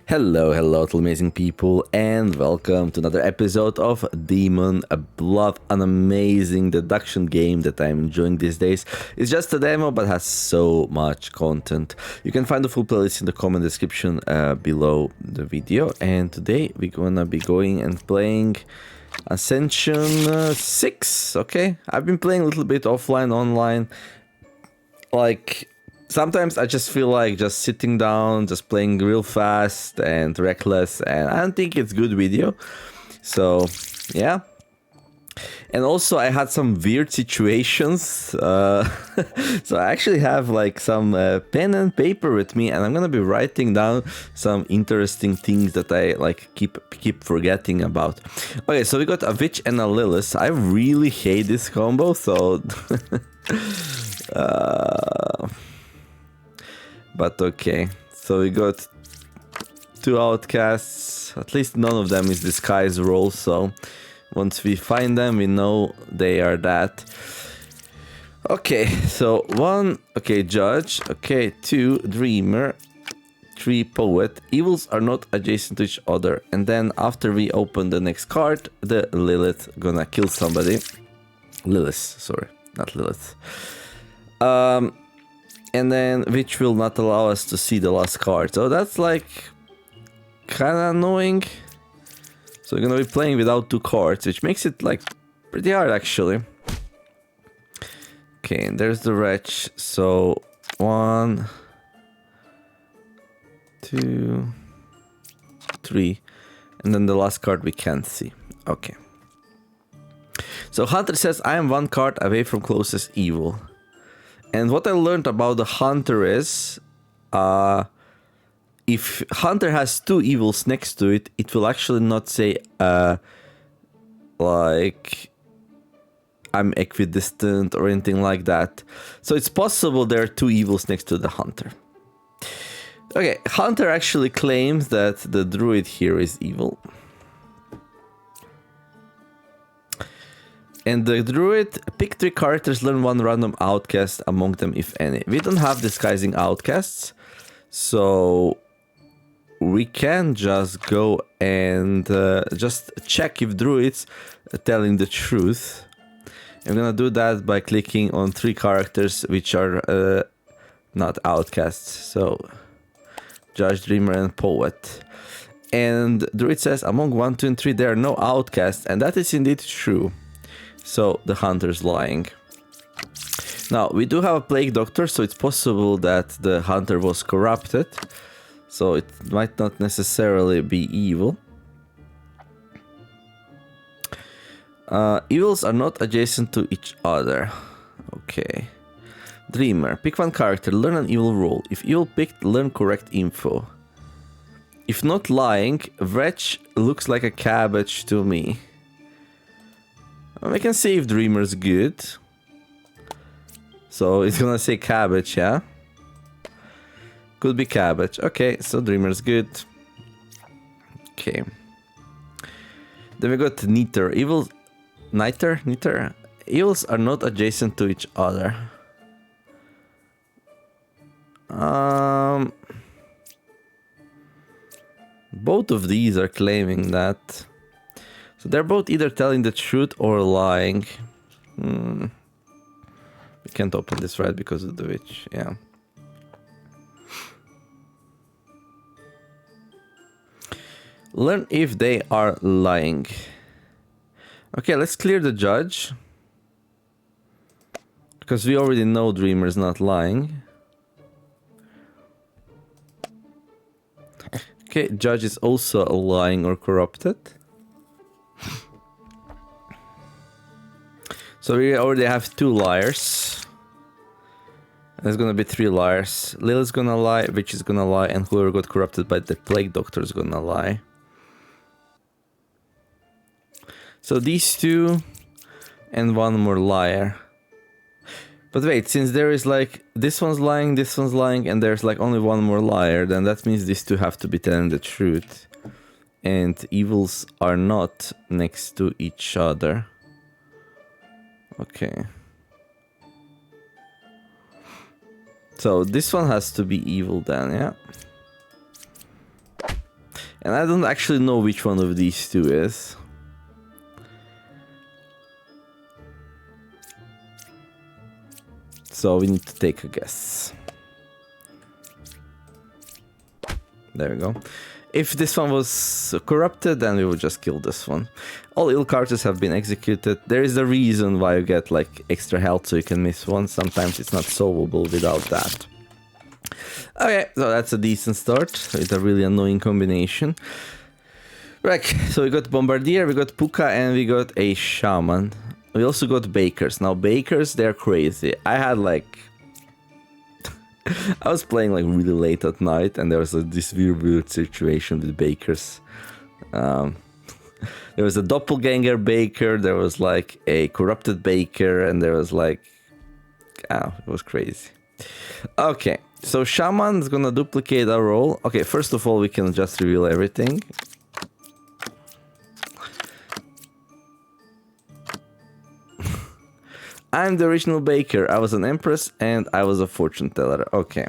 Hello to amazing people, and welcome to another episode of Demon Bluff, an amazing deduction game that I'm enjoying these days. It's just a demo, but has so much content. You can find the full playlist in the comment description below the video, and today we're gonna be going and playing Ascension 6, okay? I've been playing a little bit offline, online, like... Sometimes I just feel like just sitting down, just playing real fast and reckless, and I don't think it's good video. So, yeah. And also I had some weird situations. So I actually have like some pen and paper with me, and I'm gonna be writing down some interesting things that I like keep forgetting about. Okay, so we got a witch and a Lilith. I really hate this combo, so... But okay, so we got two outcasts. At least none of them is disguise role, so once we find them, we know they are that. Okay, so one, okay, judge, okay, two, dreamer, three, poet. Evils are not adjacent to each other. And then after we open the next card, the Lilith gonna kill somebody. Lilith, sorry, not Lilith. And then which will not allow us to see the last card. So that's like kind of annoying. So we're gonna be playing without two cards, which makes it like pretty hard actually. Okay, and there's the wretch. So 1, 2, 3, and then the last card we can't see. Okay. So Hunter says, I am one card away from closest evil. And what I learned about the Hunter is, if Hunter has two evils next to it, it will actually not say, like, I'm equidistant or anything like that. So it's possible there are two evils next to the Hunter. Okay, Hunter actually claims that the druid here is evil. And the druid, pick 3 characters, learn 1 random outcast among them, if any. We don't have disguising outcasts, so we can just go and just check if druids are telling the truth. I'm gonna do that by clicking on 3 characters which are not outcasts. So, judge, dreamer, and poet. And druid says, among 1, 2, and 3 there are no outcasts, and that is indeed true. So the Hunter's lying. Now, we do have a Plague Doctor, so it's possible that the Hunter was corrupted. So it might not necessarily be evil. Evils are not adjacent to each other. Okay. Dreamer. Pick 1 character, learn an evil role. If evil picked, learn correct info. If not lying, wretch looks like a cabbage to me. We can see if Dreamer's good. So it's gonna say cabbage, yeah? Could be cabbage. Okay, so Dreamer's good. Okay. Then we got Neater. Evil... Niter? Neater? Evils are not adjacent to each other. Both of these are claiming that... So they're both either telling the truth or lying. We can't open this right because of the witch, yeah. Learn if they are lying. Okay, let's clear the judge. Because we already know Dreamer's not lying. Okay, judge is also lying or corrupted. So we already have 2 liars. There's gonna be 3 liars. Lil's gonna lie, Witch is gonna lie, and whoever got corrupted by the Plague Doctor is gonna lie. So these 2 and 1 more liar. But wait, since there is like this one's lying, and there's like only 1 more liar, then that means these 2 have to be telling the truth. And evils are not next to each other. Okay. So this one has to be evil then, yeah? And I don't actually know which one of these two is. So we need to take a guess. There we go. If this one was corrupted, then we would just kill this one. All ill cards have been executed. There is a reason why you get like extra health so you can miss one. Sometimes it's not solvable without that. Okay, so that's a decent start. It's a really annoying combination. Right, so we got Bombardier, we got Puka, and we got a Shaman. We also got Bakers. Now, Bakers, they're crazy. I had like... I was playing like really late at night, and there was this weird situation with Bakers. There was a doppelganger Baker, there was like a corrupted Baker, and there was like... Oh, it was crazy. Okay, so Shaman is gonna duplicate our role. Okay, first of all, we can just reveal everything. I'm the original Baker. I was an Empress and I was a fortune teller. Okay.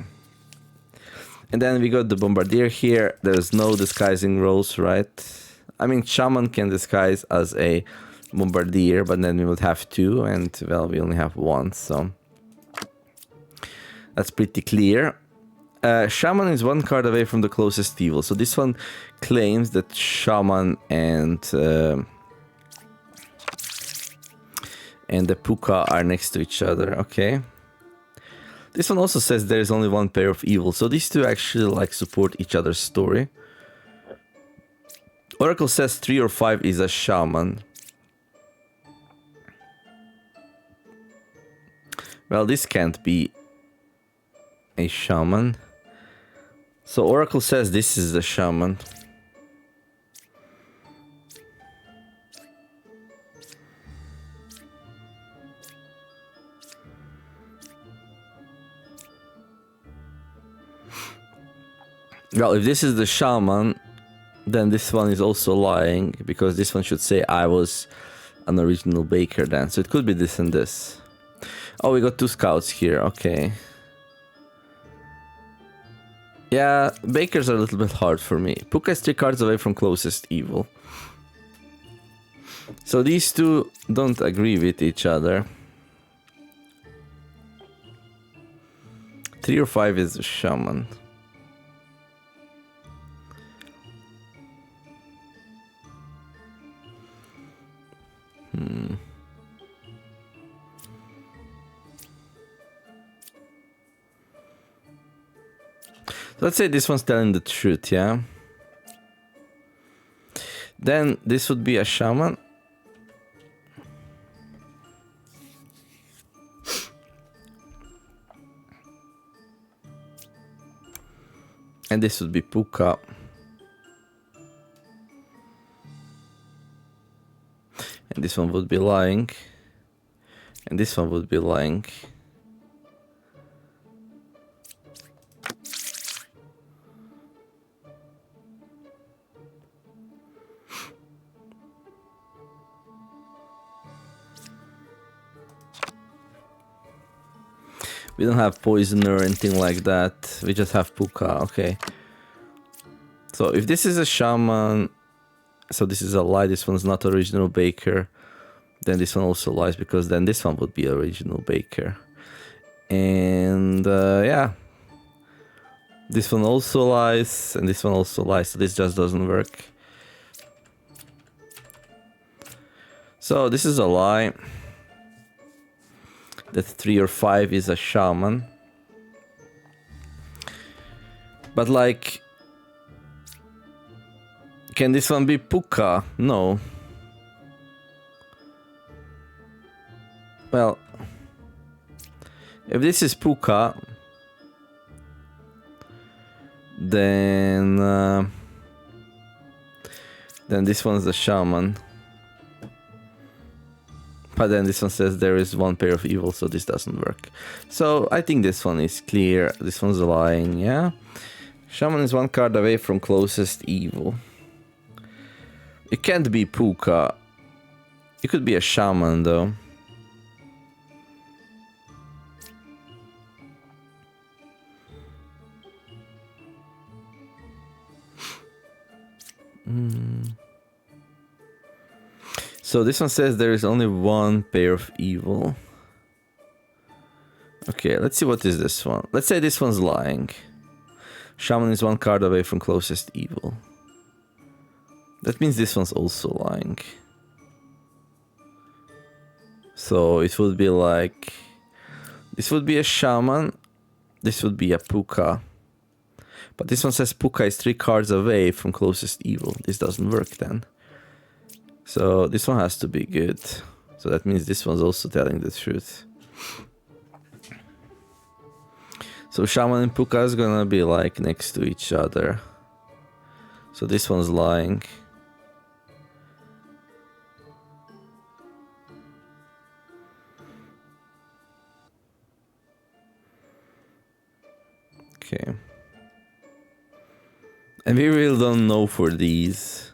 And then we got the Bombardier here. There's no disguising roles, right? I mean, Shaman can disguise as a Bombardier, but then we would have two, and well, we only have one, so that's pretty clear. Shaman is one card away from the closest evil. So this one claims that Shaman and the Puka are next to each other. Okay. This one also says there is only one pair of evil. So these two actually like support each other's story. Oracle says 3 or 5 is a Shaman. Well, this can't be a Shaman. So Oracle says this is the Shaman. Well, if this is the Shaman, then this one is also lying, because this one should say I was an original Baker then. So it could be this and this. Oh, we got 2 scouts here. Okay. Yeah, Bakers are a little bit hard for me. Puka is 3 cards away from closest evil. So these two don't agree with each other. 3 or 5 is a Shaman. So let's say this one's telling the truth, yeah? Then this would be a Shaman. And this would be Puka. And this one would be lying. And this one would be lying. We don't have poison or anything like that. We just have Puka, okay. So if this is a Shaman, so this is a lie, this one's not original Baker, then this one also lies, because then this one would be original Baker. And yeah. This one also lies, and this one also lies, so this just doesn't work. So this is a lie. That 3 or 5 is a Shaman. But like... Can this one be Puka? No. Well... If this is Puka... Then this one's the Shaman. But then this one says there is one pair of evil, so this doesn't work. So I think this one is clear. This one's lying, yeah? Shaman is 1 card away from closest evil. It can't be Puka. It could be a Shaman, though. So this one says there is only one pair of evil. Okay, let's see what is this one. Let's say this one's lying. Shaman is one card away from closest evil. That means this one's also lying. So it would be like... This would be a shaman. This would be a puka. But this one says puka is 3 cards away from closest evil. This doesn't work then. So this one has to be good. So that means this one's also telling the truth. So shaman and puka is gonna be like next to each other. So this one's lying. Okay. And we really don't know for these.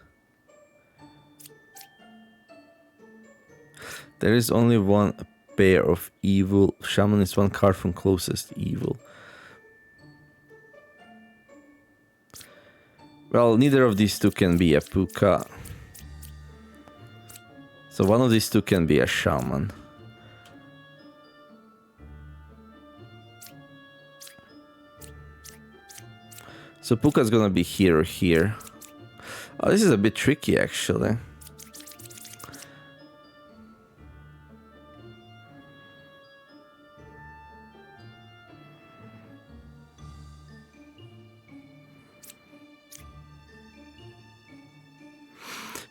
There is only one pair of evil. Shaman is 1 card from closest evil. Well, neither of these two can be a puka. So one of these two can be a shaman. So puka is gonna be here or here. Oh, this is a bit tricky actually.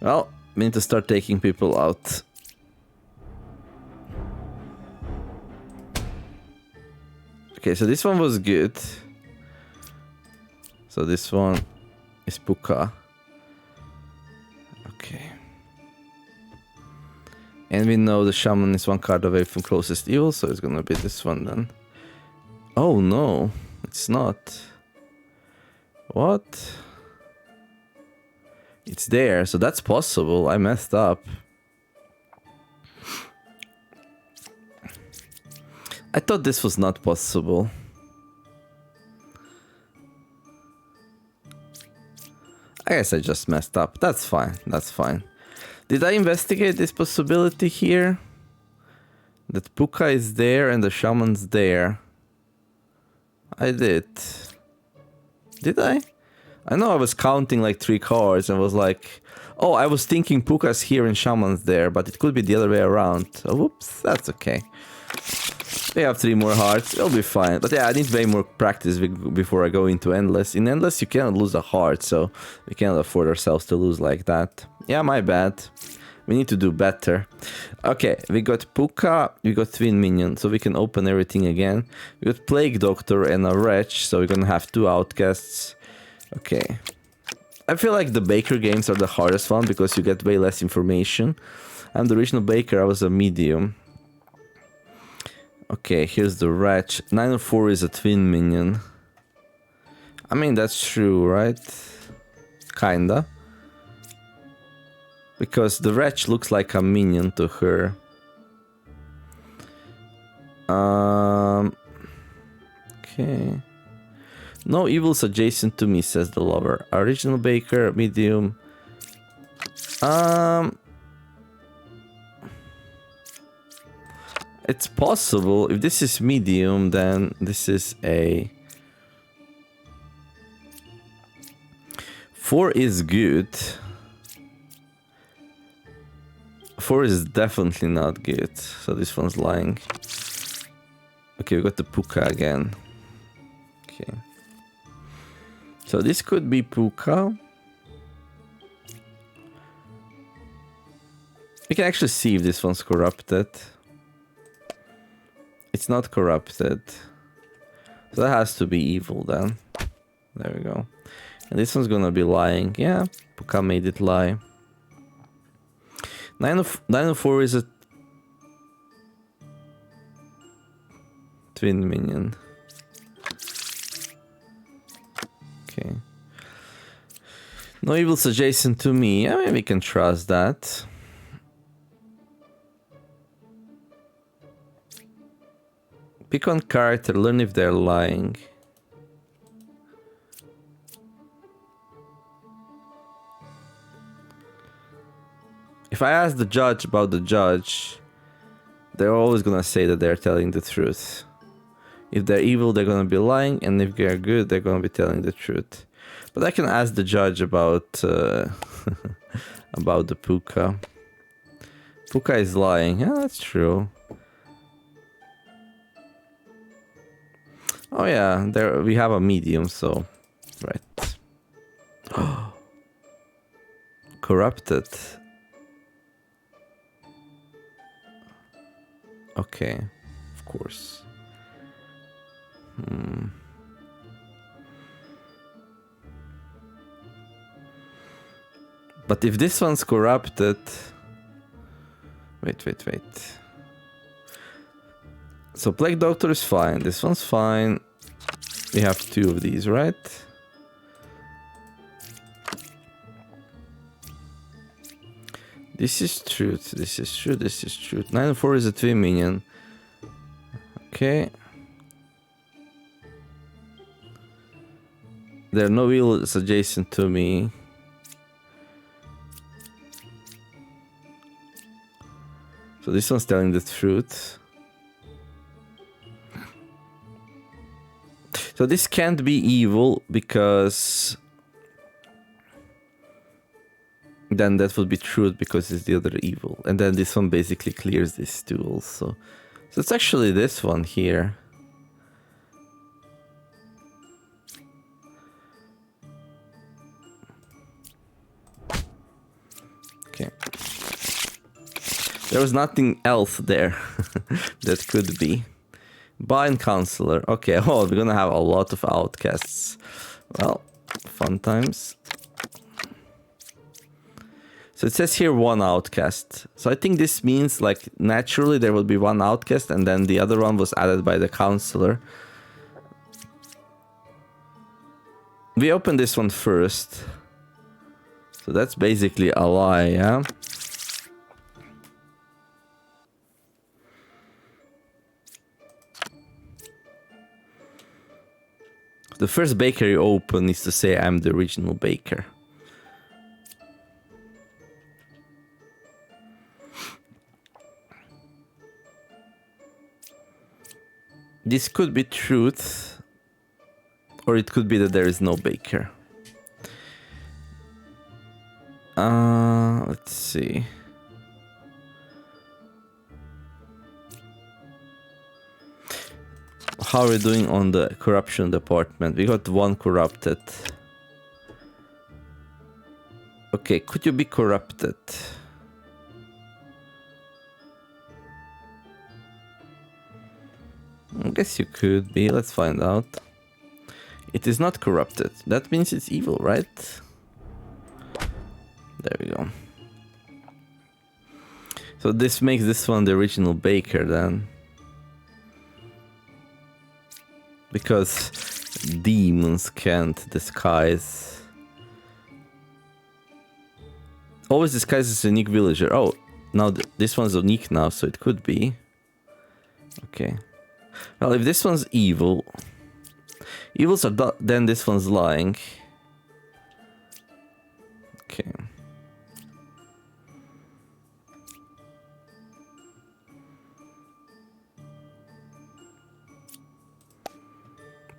Well, we need to start taking people out. Okay, so this one was good. So this one is puka. Okay. And we know the shaman is 1 card away from closest evil, so it's gonna be this one then. Oh no, it's not. What? It's there, so that's possible. I messed up. I thought this was not possible. I guess I just messed up. That's fine. That's fine. Did I investigate this possibility here? That puka is there and the shaman's there. I did. Did I? I know I was counting like 3 cards and was like, oh, I was thinking puka's here and shaman's there, but it could be the other way around. Oh, whoops, that's okay. We have 3 more hearts, it'll be fine. But yeah, I need way more practice before I go into Endless. In Endless, you cannot lose a heart, so we cannot afford ourselves to lose like that. Yeah, my bad. We need to do better. Okay, we got Puka, we got Twin Minion, so we can open everything again. We got Plague Doctor and a Wretch, so we're gonna have 2 outcasts. Okay. I feel like the Baker games are the hardest one because you get way less information. I'm the original Baker, I was a medium. Okay, here's the Wretch. 904 is a Twin Minion. I mean, that's true, right? Kinda. Because the Wretch looks like a minion to her. Okay. No evils adjacent to me, says the lover. Original Baker, medium. It's possible. If this is medium, then this is a... 4 is good. 4 is definitely not good. So this one's lying. Okay, we got the Puka again. Okay. So this could be Puka. We can actually see if this one's corrupted. It's not corrupted. So that has to be evil then. There we go. And this one's gonna be lying. Yeah, Puka made it lie. 904 is a Twin Minion. Okay. No evils adjacent to me. I mean, we can trust that. Pick one character, learn if they're lying. If I ask the judge about the judge, they're always gonna say that they're telling the truth. If they're evil, they're gonna be lying, and if they're good, they're gonna be telling the truth. But I can ask the judge about about the Puka. Puka is lying. Yeah, that's true. Oh yeah, there we have a medium, so right. Corrupted. Okay, of course. But if this one's corrupted... Wait. So Plague Doctor is fine. This one's fine. We have 2 of these, right? This is truth. This is true. This is truth. 9-4 is a twin minion. Okay. There are no wheels adjacent to me. So this one's telling the truth. So this can't be evil because then that would be truth because it's the other evil. And then this one basically clears this too also. So it's actually this one here. Okay. There was nothing else there that could be. Bind Counselor. Okay, oh, we're gonna have a lot of outcasts. Well, fun times. So it says here 1 outcast. So I think this means like naturally there will be 1 outcast and then the other one was added by the Counselor. We open this one first. So that's basically a lie, yeah? The first baker you open needs to say I'm the original baker. This could be truth, or it could be that there is no baker. Let's see. How are we doing on the corruption department? We got 1 corrupted. Okay, could you be corrupted? I guess you could be. Let's find out. It is not corrupted. That means it's evil, right? There we go. So this makes this one the original baker then. Because demons can't disguise. Always disguises a unique villager. Oh, now this one's unique now, so it could be. Okay. Well, if this one's evil... Evils are then this one's lying. Okay.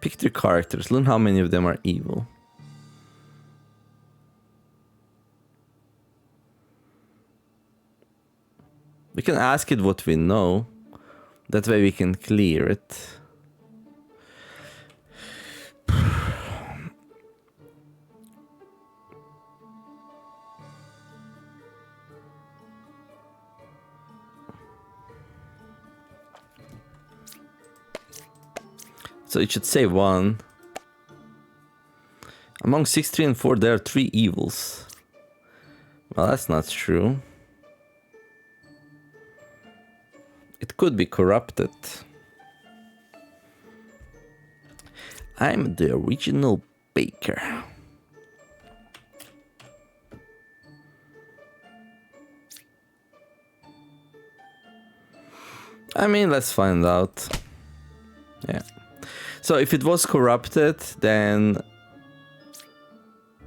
Pick 3 characters. Learn how many of them are evil. We can ask it what we know. That way we can clear it. So it should say 1. Among 6, 3, and 4, there are 3 evils. Well, that's not true. It could be corrupted. I'm the original baker. I mean, let's find out. Yeah. So if it was corrupted, then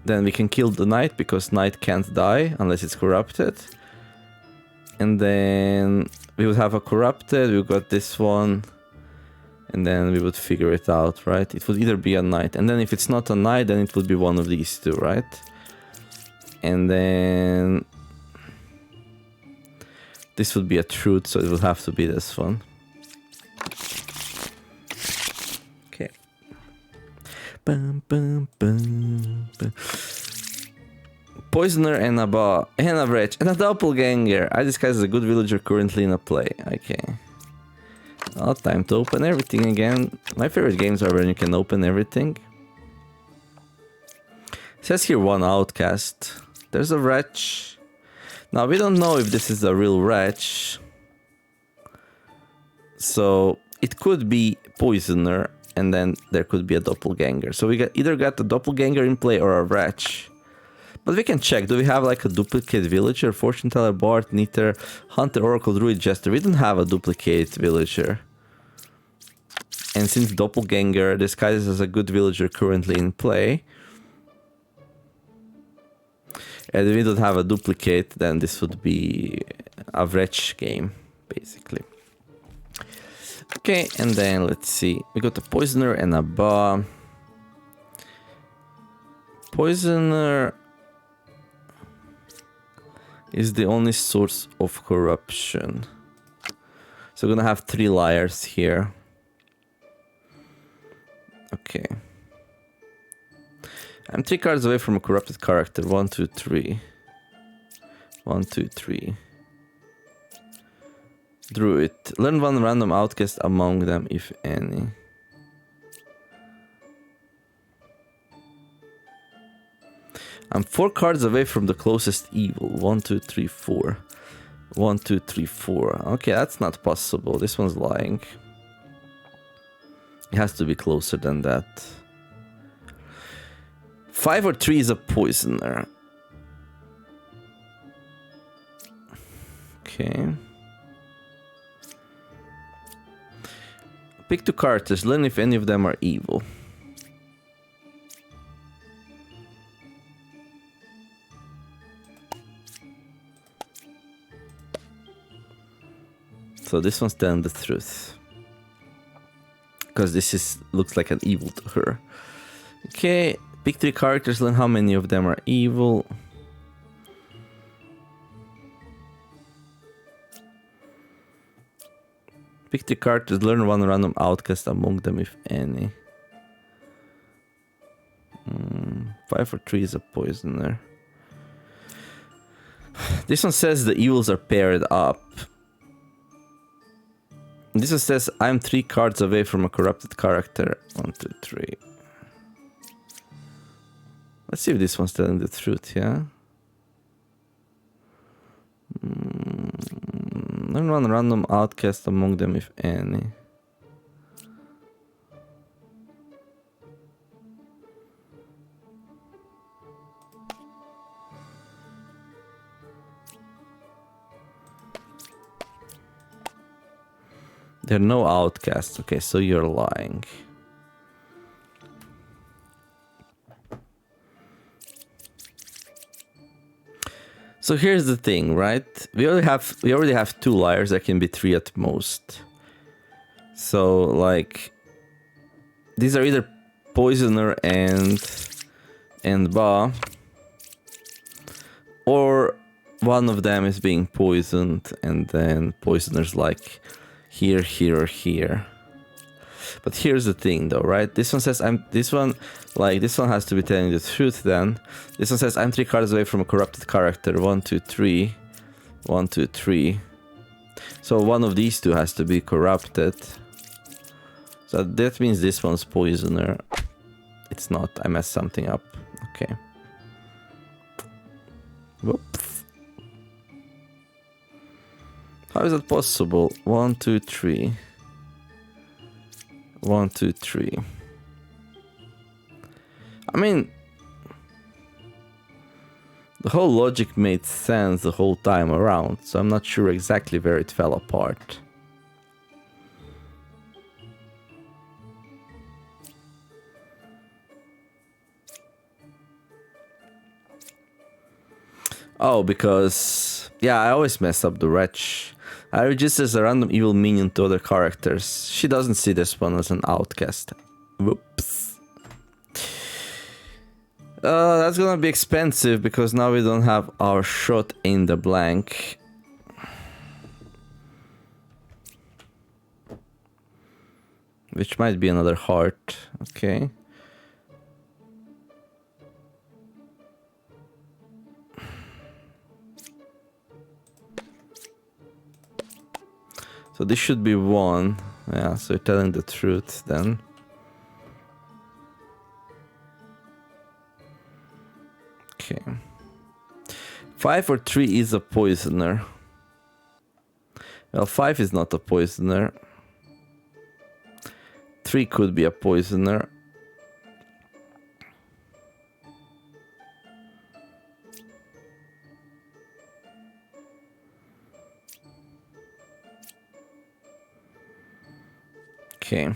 we can kill the knight because knight can't die unless it's corrupted. And then we would have a corrupted, we got this one. And then we would figure it out, right? It would either be a knight. And then if it's not a knight, then it would be one of these two, right? And then this would be a truth, so it would have to be this one. Okay. Bum, bum, bum, bum. Poisoner and a wretch and a doppelganger. I disguise as a good villager currently in a play. Okay. Oh, time to open everything again. My favorite games are when you can open everything. It says here one outcast. There's a wretch. Now we don't know if this is a real wretch. So it could be poisoner and then there could be a doppelganger. So we either got a doppelganger in play or a wretch. But we can check. Do we have like a duplicate villager? Fortune teller, bard, knitter, hunter, oracle, druid, jester. We don't have a duplicate villager. And since doppelganger disguises as a good villager currently in play, and we don't have a duplicate, then this would be a wretch game, basically. Okay, and then let's see. We got a poisoner and a bar. Poisoner is the only source of corruption. So we're gonna have 3 liars here. Okay. I'm 3 cards away from a corrupted character. 1, 2, 3. 1, 2, 3. Druid. Learn 1 random outcast among them, if any. I'm 4 cards away from the closest evil. 1, 2, 3, 4. 1, 2, 3, 4. Okay, that's not possible. This one's lying. It has to be closer than that. 5 or 3 is a poisoner. Okay. Pick 2 characters. Learn if any of them are evil. So this one's telling the truth. Because this looks like an evil to her. Okay, pick 3 characters, learn how many of them are evil. Pick 3 characters, learn 1 random outcast among them, if any. 5 or 3 is a poisoner. This one says the evils are paired up. This one says I'm 3 cards away from a corrupted character. 1, 2, 3. Let's see if this one's telling the truth, yeah? Learn 1 random outcast among them, if any. There are no outcasts. Okay, so you're lying. So here's the thing, right? We already have 2 liars. There can be 3 at most. So like these are either poisoner and Ba, or one of them is being poisoned and then poisoner's like here, here, or here. But here's the thing though, right? This one says this one has to be telling the truth then. This one says I'm 3 cards away from a corrupted character. 1, 2, 3. 1, 2, 3. So one of these 2 has to be corrupted. So that means this one's poisoner. It's not. I messed something up. Okay. Whoop. How is that possible? 1, 2, 3. 1, 2, 3. I mean, the whole logic made sense the whole time around, so I'm not sure exactly where it fell apart. Oh, because Yeah, I always mess up the wretch. I register as a random evil minion to other characters. She doesn't see this one as an outcast. Whoops. That's gonna be expensive because now we don't have our shot in the blank. Which might be another heart. Okay. So this should be 1. Yeah, so you're telling the truth then. Okay. 5 or 3 is a poisoner. Well, 5 is not a poisoner. 3 could be a poisoner. Okay.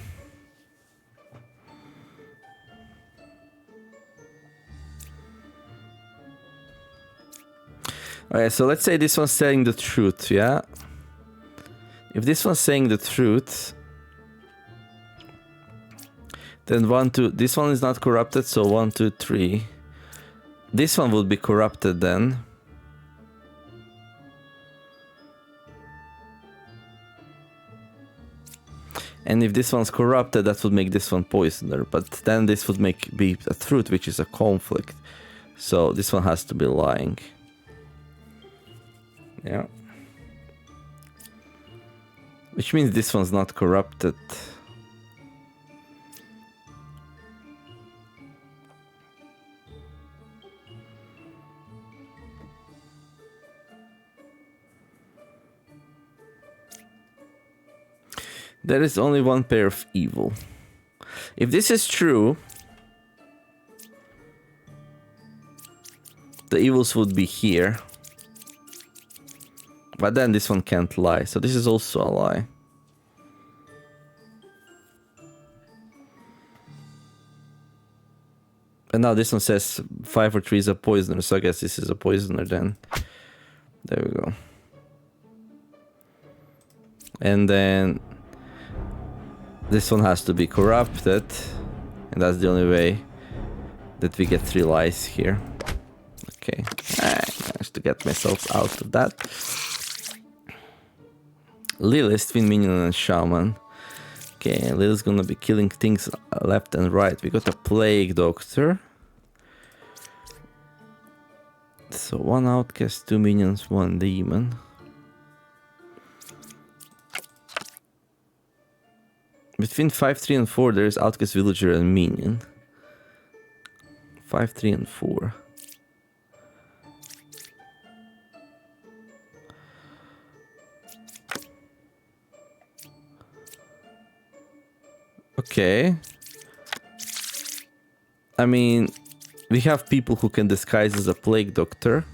Alright, so let's say this one's telling the truth, yeah? If this one's saying the truth, then 1, 2, this one is not corrupted, so 1, 2, 3. This one would be corrupted then. And if this one's corrupted, that would make this one poisoner. But then this would be a truth, which is a conflict. So this one has to be lying. Yeah. Which means this one's not corrupted. There is only one pair of evil. If this is true, the evils would be here. But then this one can't lie, so this is also a lie. And now this one says 5 or 3 is a poisoner, so I guess this is a poisoner then. There we go. And then this one has to be corrupted, and that's the only way that we get 3 lies here. Okay, I managed to get myself out of that. Lilith, Twin Minion and Shaman. Okay, Lilith's gonna be killing things left and right. We got a Plague Doctor. So 1 outcast, 2 minions, 1 demon. Between 5, 3 and 4 there is outcast, villager and minion. 5, 3 and 4. Okay. I mean, we have people who can disguise as a Plague Doctor.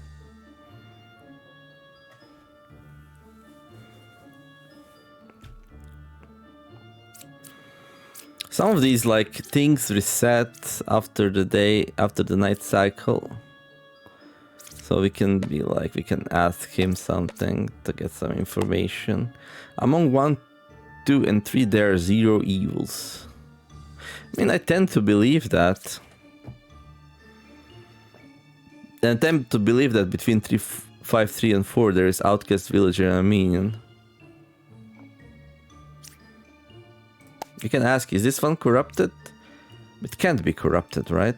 Some of these, like, things reset after the night cycle. So we can be like, we can ask him something to get some information. Among 1, 2, and 3, there are 0 evils. I mean, I tend to believe that. And I tend to believe that between 5, 3, and 4, there is outcast, villager, and a minion. You can ask, is this one corrupted? It can't be corrupted, right?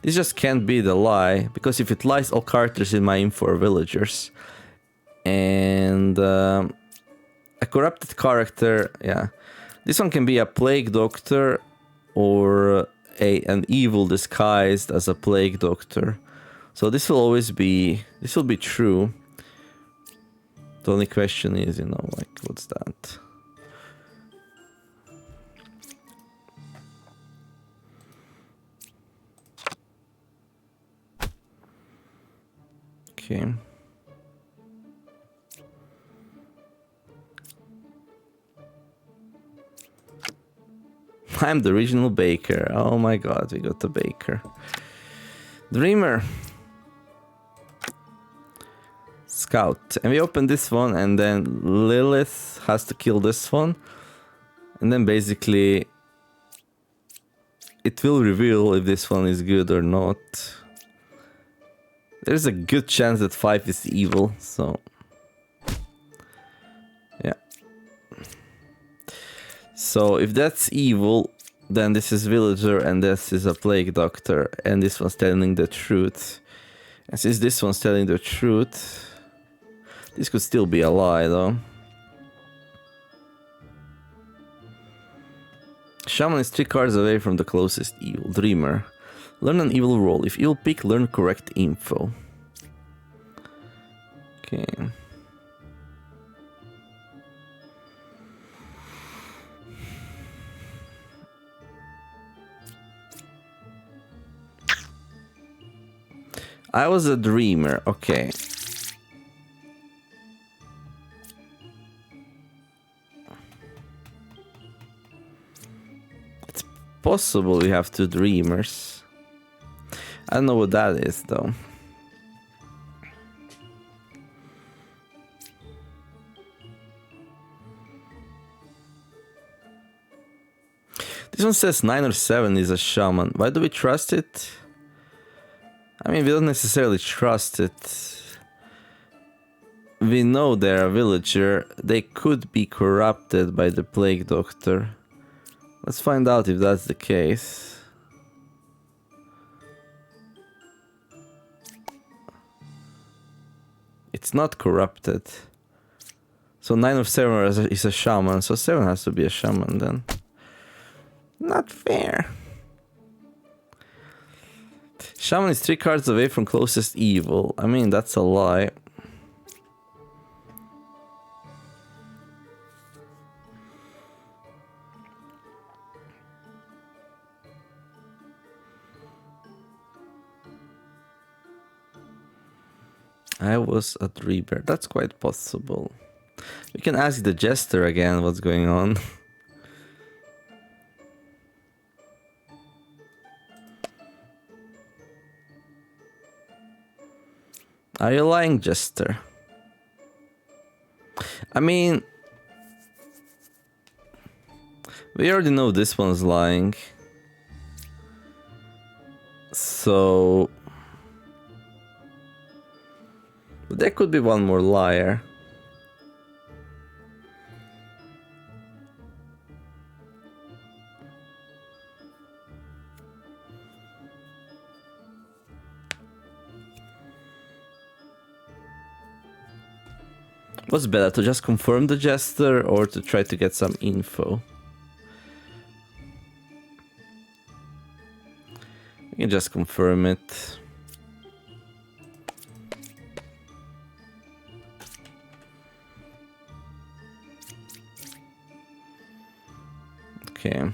This just can't be the lie, because if it lies, all characters in my info are villagers. And a corrupted character, yeah. This one can be a Plague Doctor or an evil disguised as a Plague Doctor. So this will always be, this will be true. The only question is, you know, like, what's that? Okay. I'm the original baker. Oh my god, we got the baker. Dreamer. scout. And we open this one, and then Lilith has to kill this one. And then basically it will reveal if this one is good or not. There's a good chance that 5 is evil, so... yeah. So if that's evil, then this is villager and this is a plague doctor. And this one's telling the truth. And since this one's telling the truth... this could still be a lie, though. Shaman is 3 cards away from the closest evil. Dreamer. Learn an evil roll. If evil pick, learn correct info. Okay. I was a dreamer. Okay. Possible we have 2 dreamers. I don't know what that is though. This one says 9 or 7 is a shaman. Why do we trust it? I mean, we don't necessarily trust it. We know they're a villager. They could be corrupted by the plague doctor. Let's find out if that's the case. It's not corrupted. So 9 of 7 is a shaman, so 7 has to be a shaman then. Not fair. Shaman is 3 cards away from closest evil. I mean, that's a lie. I was a dreamer. That's quite possible. We can ask the jester again what's going on. Are you lying, jester? I mean... we already know this one's lying. So... but there could be one more liar. What's better, to just confirm the jester or to try to get some info? You can just confirm it. Okay.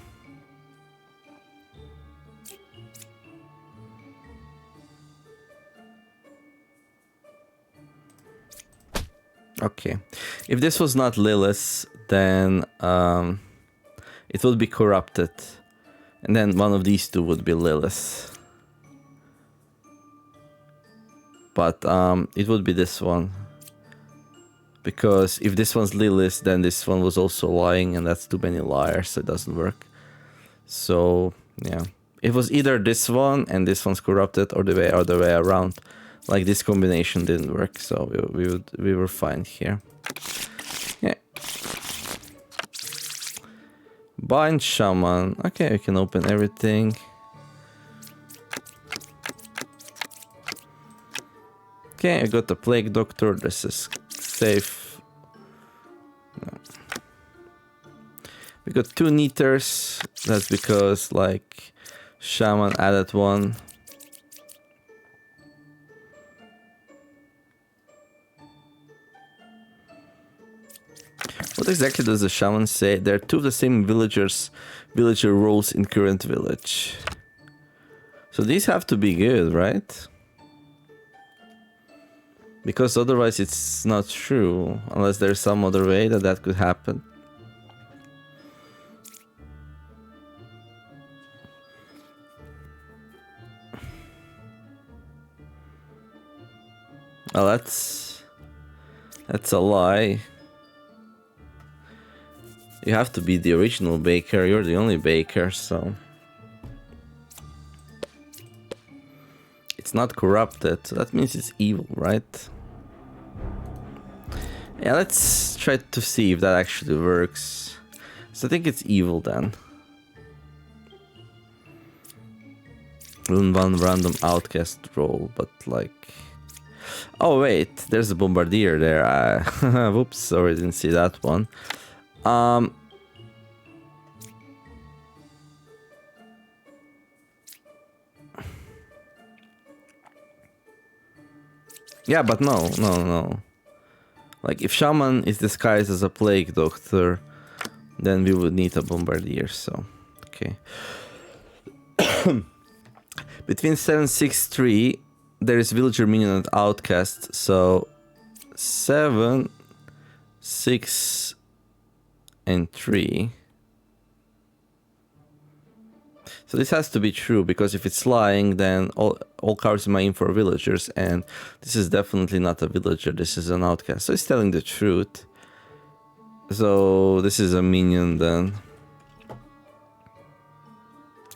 Okay. If this was not Lilith, then it would be corrupted. And then one of these 2 would be Lilith. But it would be this one. Because if this one's Lilith, then this one was also lying, and that's too many liars, so it doesn't work. So, yeah. It was either this one and this one's corrupted, or the other way around. Like, this combination didn't work, so we were fine here. Yeah. Bind shaman. Okay, we can open everything. Okay, I got the plague doctor. This is safe. No. We got 2 neaters. That's because, like, shaman added 1. What exactly does the shaman say? There are 2 of the same villager roles in current village. So these have to be good, right? Because otherwise it's not true, unless there's some other way that could happen. Well, that's That's a lie. You have to be the original baker. You're the only baker, so... It's not corrupted, so that means it's evil, right? Yeah, let's try to see if that actually works. So I think it's evil then. One random outcast roll, but like... Oh wait, there's a bombardier there. Whoops, sorry, didn't see that one. Yeah, but no. Like, if Shaman is disguised as a Plague Doctor, then we would need a Bombardier, so... Okay. Between 763, there is Villager, Minion, and Outcast, so... 7, 6, and 3... So this has to be true, because if it's lying, then all cards in my info are villagers, and this is definitely not a villager, this is an outcast. So it's telling the truth. So this is a minion then.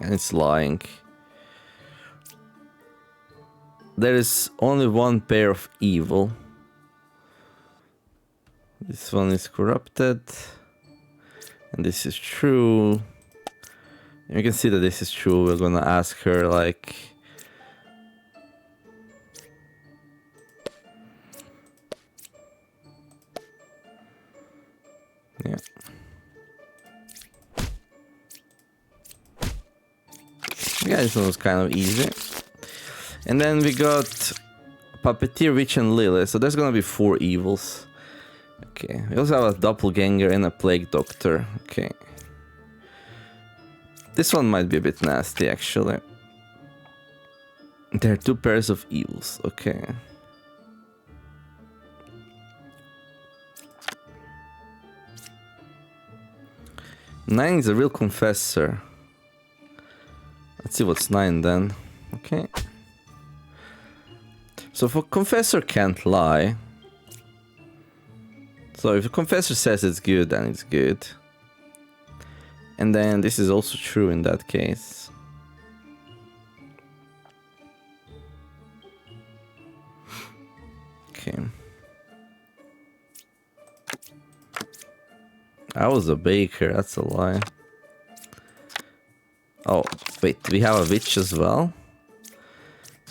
And it's lying. There is only one pair of evil. This one is corrupted. And this is true. You can see that this is true. We're gonna ask her, like... Yeah. Yeah, this one was kind of easy. And then we got Puppeteer, Witch, and Lily. So there's gonna be 4 evils. Okay. We also have a Doppelganger and a Plague Doctor. Okay. This one might be a bit nasty, actually. There are 2 pairs of evils, okay. Nine is a real Confessor. Let's see what's 9 then. Okay. So for Confessor can't lie. So if a Confessor says it's good, then it's good. And then this is also true in that case. Okay. I was a baker, that's a lie. Oh, wait, we have a witch as well?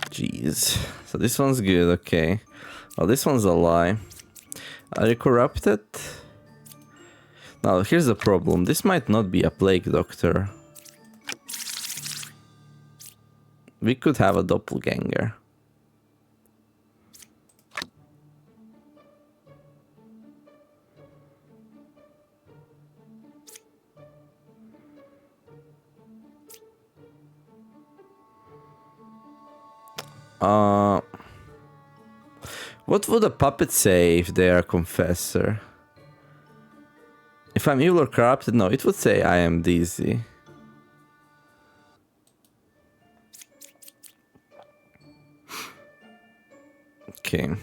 Jeez. So this one's good, okay. Oh, this one's a lie. Are you corrupted? Now, here's the problem. This might not be a Plague Doctor. We could have a Doppelganger. What would a puppet say if they are a Confessor? If I'm evil or corrupted, no, it would say I am dizzy. Okay.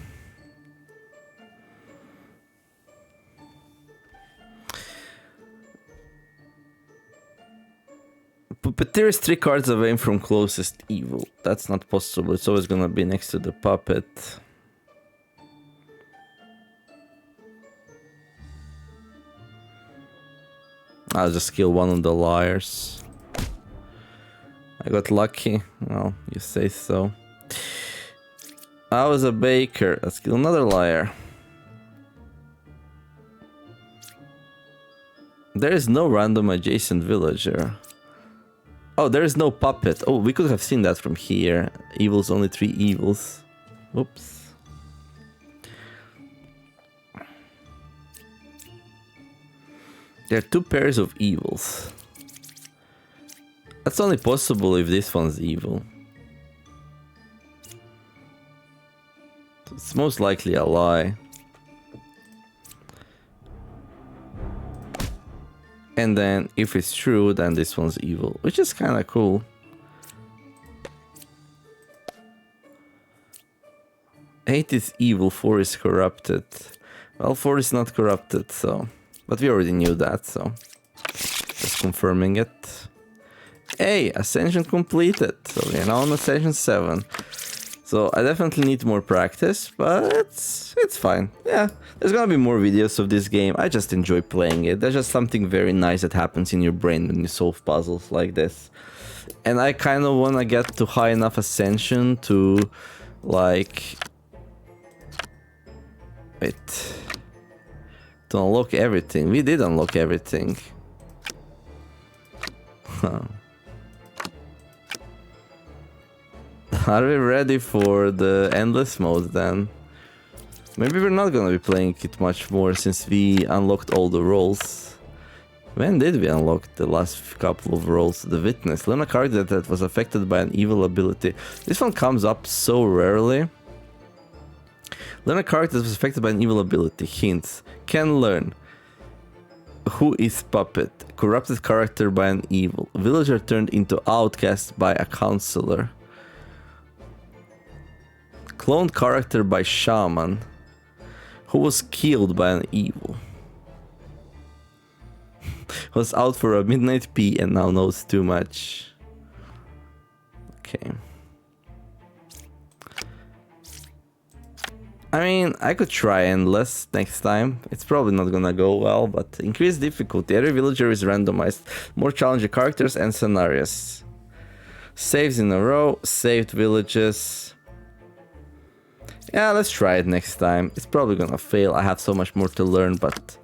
Puppeteer is 3 cards away from closest evil. That's not possible. It's always gonna be next to the puppet. I'll just kill one of the liars. I got lucky. Well, you say so. I was a baker. Let's kill another liar. There is no random adjacent villager. Oh, there is no puppet. Oh, we could have seen that from here. Evils, only 3 evils. Whoops. There are 2 pairs of evils. That's only possible if this one's evil. It's most likely a lie. And then if it's true, then this one's evil, which is kind of cool. 8 is evil, 4 is corrupted. Well, 4 is not corrupted, so... But we already knew that, so... Just confirming it. Hey, Ascension completed. So we're now on Ascension 7. So I definitely need more practice, but it's fine. Yeah, there's gonna be more videos of this game. I just enjoy playing it. There's just something very nice that happens in your brain when you solve puzzles like this. And I kind of want to get to high enough Ascension to, like... Wait... To unlock everything. We did unlock everything. Huh. Are we ready for the endless mode then? Maybe we're not gonna be playing it much more since we unlocked all the roles. When did we unlock the last couple of roles? The Witness. Learn a character that was affected by an evil ability. This one comes up so rarely. Learn a character that was affected by an evil ability. Hints. Can learn. Who is Puppet? Corrupted character by an evil. Villager turned into outcast by a counselor. Cloned character by Shaman. Who was killed by an evil. Was out for a midnight pee and now knows too much. Okay. I mean, I could try endless next time. It's probably not gonna go well, but increased difficulty. Every villager is randomized. More challenging characters and scenarios. Saves in a row. Saved villages. Yeah, let's try it next time. It's probably gonna fail. I have so much more to learn, but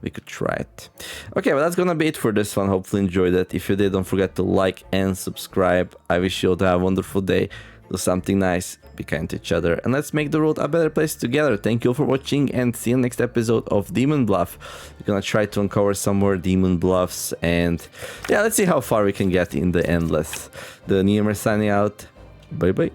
we could try it. Okay, well, that's gonna be it for this one. Hopefully enjoyed it. If you did, don't forget to like and subscribe. I wish you all to have a wonderful day. Do something nice, be kind to each other, and let's make the world a better place together. Thank you all for watching, and see you in the next episode of Demon Bluff. We're gonna try to uncover some more Demon Bluffs, and yeah, let's see how far we can get in the endless. The Neomer signing out. Bye bye.